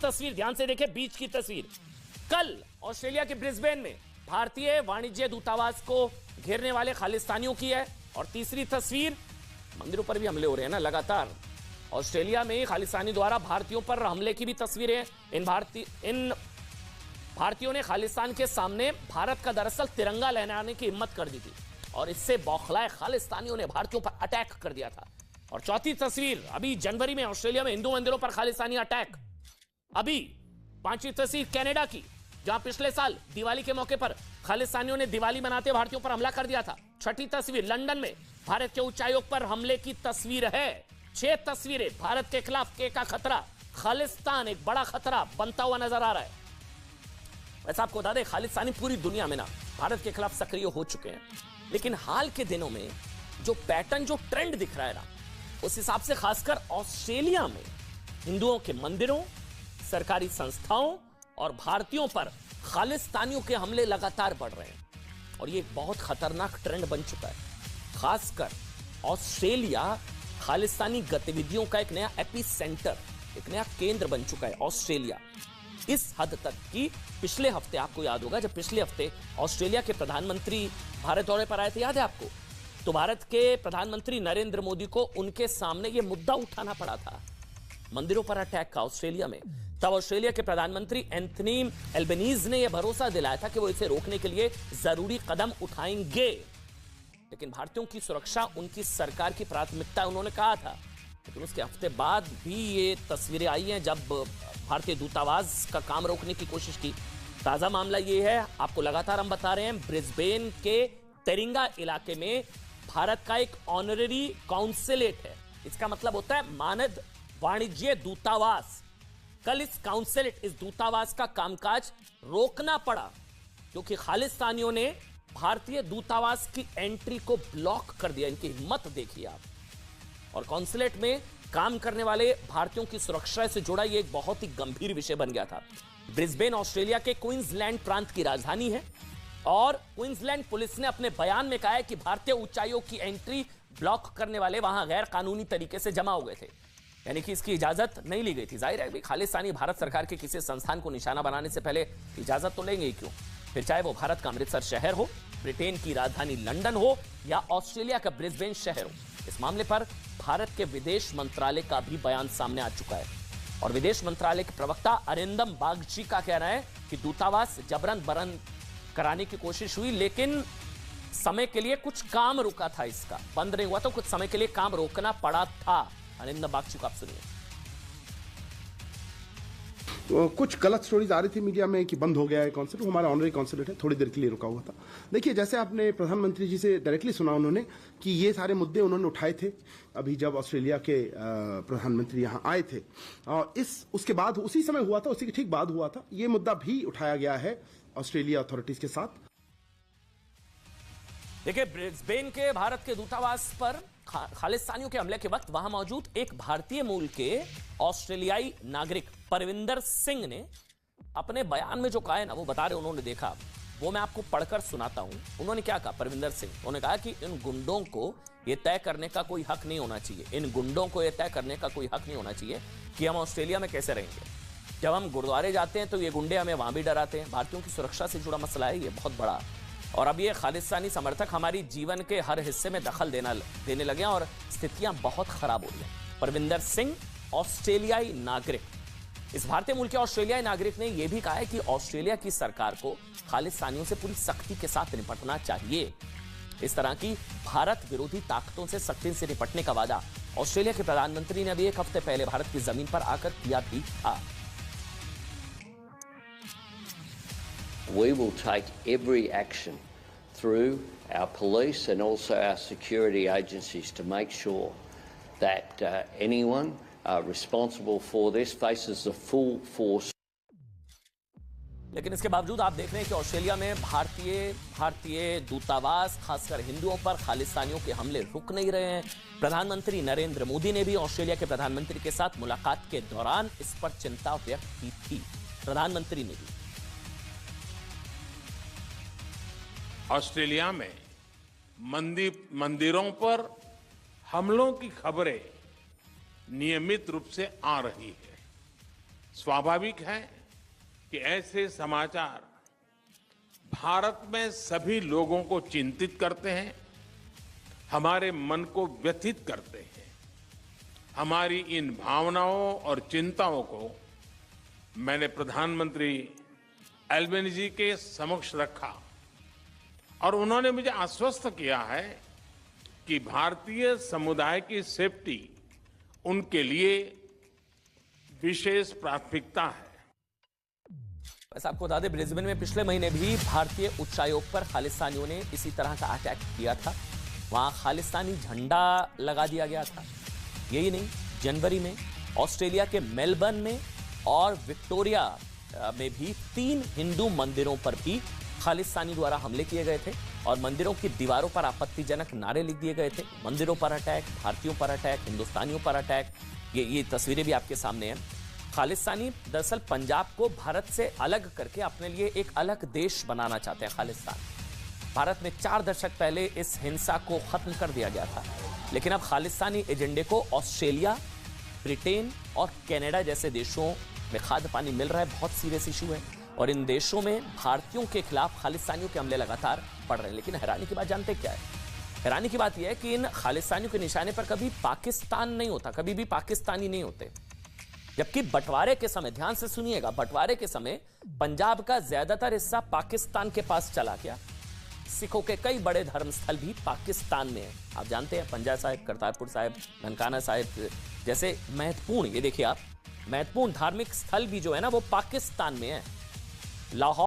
तस्वीर ध्यान से देखें, बीच की तस्वीर। कल ऑस्ट्रेलिया के ब्रिस्बेन में भारतीय वाणिज्य दूतावास को घेरने वाले खालिस्तानियों की है। और तीसरी तस्वीर, मंदिरों पर भी हमले हो रहे हैं ना लगातार। ऑस्ट्रेलिया में खालिस्तानी द्वारा भारतीयों पर हमले की भी तस्वीरें। इन भारतीयों ने खालिस्तान के सामने भारत का दरअसल तिरंगा लहराने की हिम्मत कर दी थी और इससे बौखलाए खालिस्तानियों ने भारतीयों पर अटैक कर दिया था। और चौथी तस्वीर, अभी जनवरी में ऑस्ट्रेलिया में हिंदू मंदिरों पर खालिस्तानी अटैक। अभी पांचवी तस्वीर कनाडा की, जहां पिछले साल दिवाली के मौके पर खालिस्तानियों ने दिवाली मनाते भारतीयों पर हमला कर दिया था। छठी तस्वीर, लंदन में भारत के उच्चायोग पर हमले की तस्वीर है। 6 तस्वीरें, भारत के खिलाफ के का खतरा, खालिस्तान एक बड़ा खतरा बनता हुआ नजर आ रहा है। वैसे आपको बता दें, खालिस्तानी पूरी दुनिया में ना भारत के खिलाफ सक्रिय हो चुके हैं, लेकिन हाल के दिनों में जो पैटर्न, जो ट्रेंड दिख रहा है ना, उस हिसाब से खासकर ऑस्ट्रेलिया में हिंदुओं के मंदिरों, सरकारी संस्थाओं और भारतीयों पर खालिस्तानियों के हमले लगातार बढ़ रहे हैं और ये एक बहुत खतरनाक ट्रेंड बन चुका है। खासकर ऑस्ट्रेलिया खालिस्तानी गतिविधियों का एक नया एपी सेंटर, एक नया केंद्र बन चुका है ऑस्ट्रेलिया। इस हद तक कि पिछले हफ्ते, आपको याद होगा, जब पिछले हफ्ते ऑस्ट्रेलिया के प्रधानमंत्री भारत दौरे पर आए थे, याद है आपको, तो भारत के प्रधानमंत्री नरेंद्र मोदी को उनके सामने यह मुद्दा उठाना पड़ा था, मंदिरों पर अटैक का ऑस्ट्रेलिया में। तब ऑस्ट्रेलिया के प्रधानमंत्री एंथनी एल्बनीज ने यह भरोसा दिलाया था कि वो इसे रोकने के लिए जरूरी कदम उठाएंगे, लेकिन भारतीयों की सुरक्षा उनकी सरकार की प्राथमिकता उन्होंने कहा था। लेकिन उसके हफ्ते बाद भी ये तस्वीरें आई हैं जब भारतीय दूतावास का काम रोकने की कोशिश की। ताजा मामला ये है, आपको लगातार हम बता रहे हैं, ब्रिस्बेन के तेरिंगा इलाके में भारत का एक ऑनररी काउंसिलेट है। इसका मतलब होता है मानद वाणिज्य दूतावास। कल इस काउंसिलेट, इस दूतावास का कामकाज रोकना पड़ा क्योंकि खालिस्तानियों ने भारतीय दूतावास की एंट्री को ब्लॉक कर दिया। इनकी हिम्मत देखिए आप। और काउंसिलेट में काम करने वाले भारतीयों की सुरक्षा से जुड़ा यह एक बहुत ही गंभीर विषय बन गया था। ब्रिस्बेन ऑस्ट्रेलिया के क्वींसलैंड प्रांत की राजधानी है और क्वींसलैंड पुलिस ने अपने बयान में कहा है कि भारतीय उच्चायोग की एंट्री ब्लॉक करने वाले वहां गैर कानूनी तरीके से जमा हो गए थे, यानी कि इसकी इजाजत नहीं ली गई थी। जाहिर है खालिस्तानी भारत सरकार के किसी संस्थान को निशाना बनाने से पहले इजाजत तो लेंगे ही क्यों, फिर चाहे वो भारत का अमृतसर शहर हो, ब्रिटेन की राजधानी लंदन हो या ऑस्ट्रेलिया का ब्रिस्बेन शहर हो। इस मामले पर भारत के विदेश मंत्रालय का भी बयान सामने आ चुका है और विदेश मंत्रालय के प्रवक्ता अरिंदम बागची का कहना है कि दूतावास जबरन बरन कराने की कोशिश हुई, लेकिन समय के लिए कुछ काम रुका था, इसका बंद नहीं हुआ, तो कुछ समय के लिए काम रोकना पड़ा था। अरिंदम बागची को आप सुनिए। तो कुछ गलत स्टोरीज आ रही थी मीडिया में कि बंद हो गया है कॉन्सुलेट। हमारा ऑनररी कॉन्सुलेट है, थोड़ी देर के लिए रुका हुआ था। देखिए, जैसे आपने प्रधानमंत्री जी से डायरेक्टली सुना उन्होंने कि ये सारे मुद्दे उन्होंने उठाए थे अभी जब ऑस्ट्रेलिया के प्रधानमंत्री यहाँ आए थे, और उसके बाद उसी समय हुआ था, उसी के ठीक बाद हुआ था, ये मुद्दा भी उठाया गया है ऑस्ट्रेलिया अथॉरिटीज के साथ। देखिए, ब्रिस्बेन के भारत के दूतावास पर खालिस्तानियों के हमले के वक्त वहां मौजूद एक भारतीय मूल के ऑस्ट्रेलियाई नागरिक परविंदर सिंह ने अपने बयान में जो कहा है ना, वो बता रहे उन्होंने देखा, वो मैं आपको पढ़कर सुनाता हूं। उन्होंने क्या कहा, परविंदर सिंह, उन्होंने कहा कि इन गुंडों को यह तय करने का कोई हक नहीं होना चाहिए, इन गुंडों को यह तय करने का कोई हक नहीं होना चाहिए कि हम ऑस्ट्रेलिया में कैसे रहेंगे। जब हम गुरुद्वारे जाते हैं तो ये गुंडे हमें वहां भी डराते हैं। भारतीयों की सुरक्षा से जुड़ा मसला है ये बहुत बड़ा, और अब ये खालिस्तानी समर्थक हमारी जीवन के हर हिस्से में दखल देने लगे हैं और स्थितियां बहुत खराब हो रही हैं। परविंदर सिंह, ऑस्ट्रेलियाई नागरिक, इस भारतीय मूल के ऑस्ट्रेलियाई नागरिक ने यह भी कहा है कि ऑस्ट्रेलिया की सरकार को खालिस्तानियों से पूरी सख्ती के साथ निपटना चाहिए। इस तरह की भारत विरोधी ताकतों से सख्ती से निपटने का वादा ऑस्ट्रेलिया के प्रधानमंत्री ने अभी एक हफ्ते पहले भारत की जमीन पर आकर किया भी था। We will take every action through our police and also our security agencies to make sure that anyone responsible for this faces the full force. लेकिन इसके बावजूद आप देख रहे हैं कि ऑस्ट्रेलिया में भारतीय दूतावास खासकर हिंदुओं पर खालिस्तानियों के हमले रुक नहीं रहे हैं। प्रधानमंत्री नरेंद्र मोदी ने भी ऑस्ट्रेलिया के प्रधानमंत्री के साथ मुलाकात के दौरान इस पर चिंता व्यक्त की थी। प्रधानमंत्री ने भी ऑस्ट्रेलिया में मंदिरों पर हमलों की खबरें नियमित रूप से आ रही है। स्वाभाविक है कि ऐसे समाचार भारत में सभी लोगों को चिंतित करते हैं, हमारे मन को व्यथित करते हैं। हमारी इन भावनाओं और चिंताओं को मैंने प्रधानमंत्री एल्बेनीजी के समक्ष रखा और उन्होंने मुझे आश्वस्त किया है कि भारतीय समुदाय की सेफ्टी उनके लिए विशेष प्राथमिकता है। वैसे आपको बता दें, ब्रिस्बेन में पिछले महीने भी भारतीय उच्चायोग पर खालिस्तानियों ने इसी तरह का अटैक किया था। वहां खालिस्तानी झंडा लगा दिया गया था। यही नहीं, जनवरी में ऑस्ट्रेलिया के मेलबर्न में और विक्टोरिया में भी 3 हिंदू मंदिरों पर भी खालिस्तानी द्वारा हमले किए गए थे और मंदिरों की दीवारों पर आपत्तिजनक नारे लिख दिए गए थे। मंदिरों पर अटैक, भारतीयों पर अटैक, हिंदुस्तानियों पर अटैक। ये तस्वीरें भी आपके सामने हैं। खालिस्तानी दरअसल पंजाब को भारत से अलग करके अपने लिए एक अलग देश बनाना चाहते हैं। खालिस्तान भारत में 4 दशक पहले इस हिंसा को खत्म कर दिया गया था, लेकिन अब खालिस्तानी एजेंडे को ऑस्ट्रेलिया, ब्रिटेन और कनाडा जैसे देशों में खाद्य पानी मिल रहा है। बहुत सीरियस इशू है और इन देशों में भारतीयों के खिलाफ खालिस्तानियों के हमले लगातार बढ़ रहे हैं। लेकिन हैरानी की बात जानते क्या है? हैरानी की बात यह है कि इन खालिस्तानियों के निशाने पर कभी पाकिस्तान नहीं होता, कभी भी पाकिस्तानी नहीं होते। जबकि बंटवारे के समय, ध्यान से सुनिएगा, बंटवारे के समय पंजाब का ज्यादातर हिस्सा पाकिस्तान के पास चला गया। सिखों के कई बड़े धर्मस्थल भी पाकिस्तान में हैं। आप जानते हैं, पंजा साहिब, करतारपुर साहिब, ननकाना साहिब जैसे महत्वपूर्ण, ये देखिए आप, महत्वपूर्ण धार्मिक स्थल भी जो है ना वो पाकिस्तान में है। लाहौर